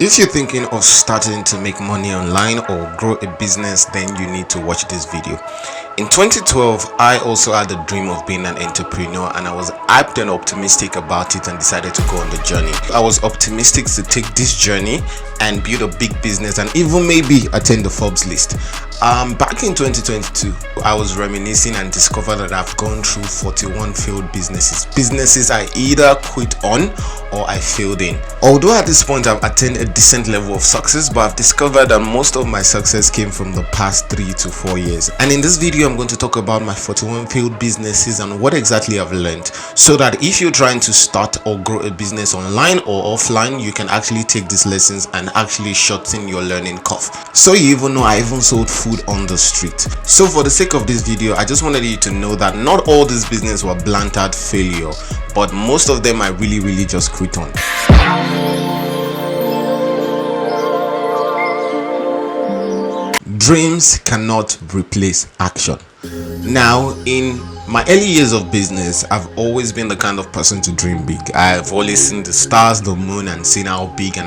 If you're thinking of starting to make money online or grow a business, then you need to watch this video. In 2012, I also had a dream of being an entrepreneur, and I was hyped and optimistic about it and decided to go on the journey. I was optimistic to take this journey and build a big business and even maybe attain the Forbes list. Back in 2022, I was reminiscing and discovered that I've gone through 41 failed businesses I either quit on or I failed in. Although at this point I've attained a decent level of success, but I've discovered that most of my success came from the past 3 to 4 years. And in this video, I'm going to talk about my 41 failed businesses and what exactly I've learned, so that if you're trying to start or grow a business online or offline, you can actually take these lessons and actually shorten your learning curve. So you even know I even sold food on the street. So for the sake of this video, I just wanted you to know that not all these businesses were blunted failure, but most of them I really just quit on. Dreams cannot replace action. Now, in my early years of business, I've always been the kind of person to dream big. I've always seen the stars, the moon, and seen how big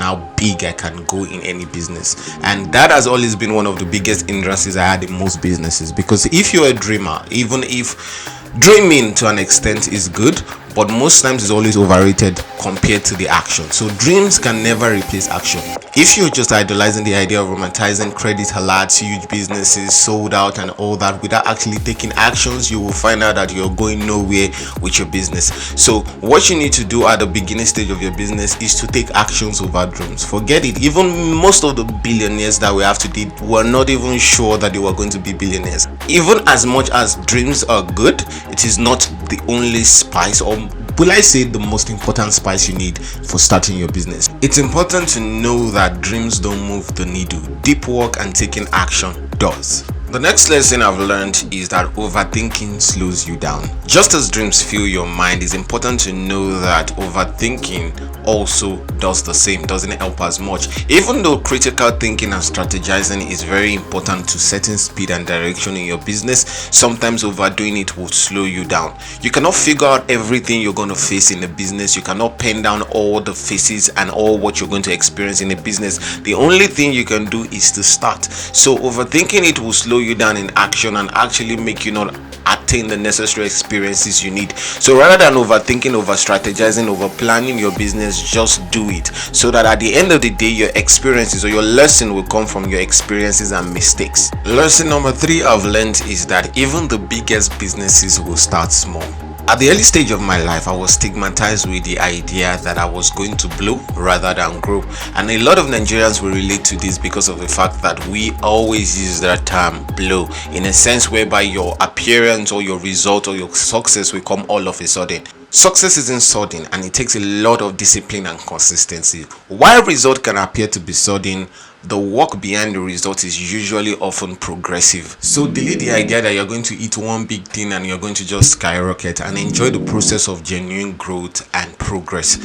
I can go in any business. And that has always been one of the biggest hindrances I had in most businesses. Because if you're a dreamer, even if dreaming to an extent is good, but most times it's always overrated compared to the action. So dreams can never replace action. If you're just idolizing the idea of romanticizing credit alerts, huge businesses sold out and all that without actually taking actions, you will find out that you're going nowhere with your business. So what you need to do at the beginning stage of your business is to take actions over dreams. Forget it. Even most of the billionaires that we have today were not even sure that they were going to be billionaires. Even as much as dreams are good, it is not the only spice, or will I say the most important spice you need for starting your business. It's important to know that dreams don't move the needle. Deep work and taking action does. The next lesson I've learned is that overthinking slows you down. Just as dreams fill your mind, it's important to know that overthinking also does the same, doesn't help as much. Even though critical thinking and strategizing is very important to setting speed and direction in your business, sometimes overdoing it will slow you down. You cannot figure out everything you're going to face in a business. You cannot pen down all the faces and all what you're going to experience in a business. The only thing you can do is to start. So overthinking it will slow you down in action and actually make you not attain the necessary experiences you need. So rather than overthinking, over strategizing, over planning your business, just do it, so that at the end of the day your experiences or your lesson will come from your experiences and mistakes. Lesson number 3 I've learned is that even the biggest businesses will start small. At the early stage of my life, I was stigmatized with the idea that I was going to blow rather than grow. And a lot of Nigerians will relate to this because of the fact that we always use that term blow in a sense whereby your appearance or your result or your success will come all of a sudden. Success isn't sudden, and it takes a lot of discipline and consistency. While result can appear to be sudden, the work behind the result is usually often progressive. So delete the idea that you're going to eat one big thing and you're going to just skyrocket, and enjoy the process of genuine growth and progress.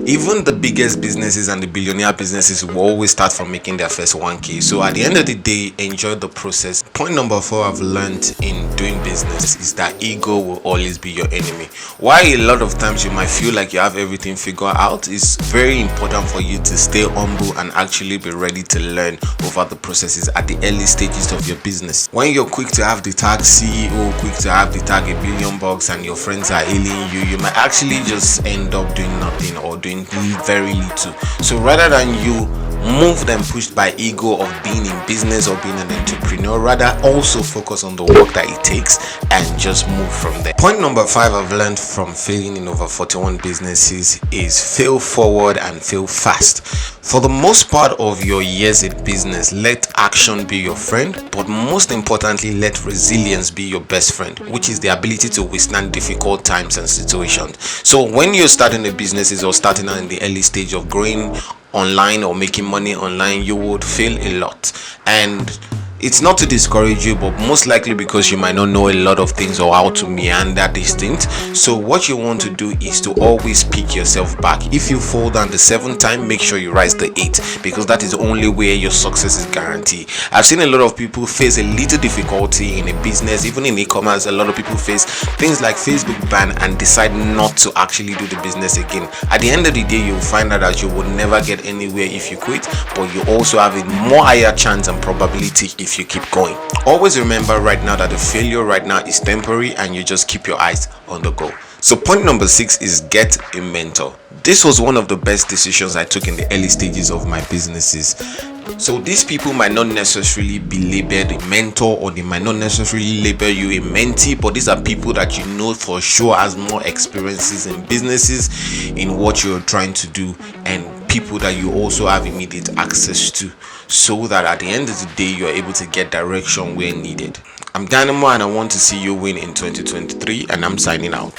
Even the biggest businesses and the billionaire businesses will always start from making their first 1K. So at the end of the day, enjoy the process. Point number 4 I've learned in doing business is that ego will always be your enemy. While a lot of times you might feel like you have everything figured out, it's very important for you to stay humble and actually be ready to learn over the processes at the early stages of your business. When you're quick to have the tag CEO, quick to have the tag $1 billion, and your friends are hailing you, you might actually just end up doing nothing or doing very little. So rather than you moved and pushed by ego of being in business or being an entrepreneur, rather also focus on the work that it takes and just move from there. Point number 5 I've learned from failing in over 41 businesses is fail forward and fail fast. For the most part of your years in business, let action be your friend, but most importantly, let resilience be your best friend, which is the ability to withstand difficult times and situations. So when you're starting a business or starting out in the early stage of growing online or making money online, you would fail a lot, and It's not to discourage you, but most likely because you might not know a lot of things or how to meander these things. So what you want to do is to always pick yourself back. If you fall down the 7th time, make sure you rise the 8th, because that is the only way your success is guaranteed. I've seen a lot of people face a little difficulty in a business, even in e-commerce. A lot of people face things like Facebook ban and decide not to actually do the business again. At the end of the day, you'll find out that you will never get anywhere if you quit, but you also have a more higher chance and probability if you keep going. Always remember right now that the failure right now is temporary, and you just keep your eyes on the goal. So point number 6 is get a mentor. This was one of the best decisions I took in the early stages of my businesses. So these people might not necessarily be labeled a mentor, or they might not necessarily label you a mentee, but these are people that you know for sure has more experiences in businesses, in what you're trying to do, and people that you also have immediate access to, so that at the end of the day you're able to get direction where needed. I'm Dynamo, and I want to see you win in 2023, and I'm signing out.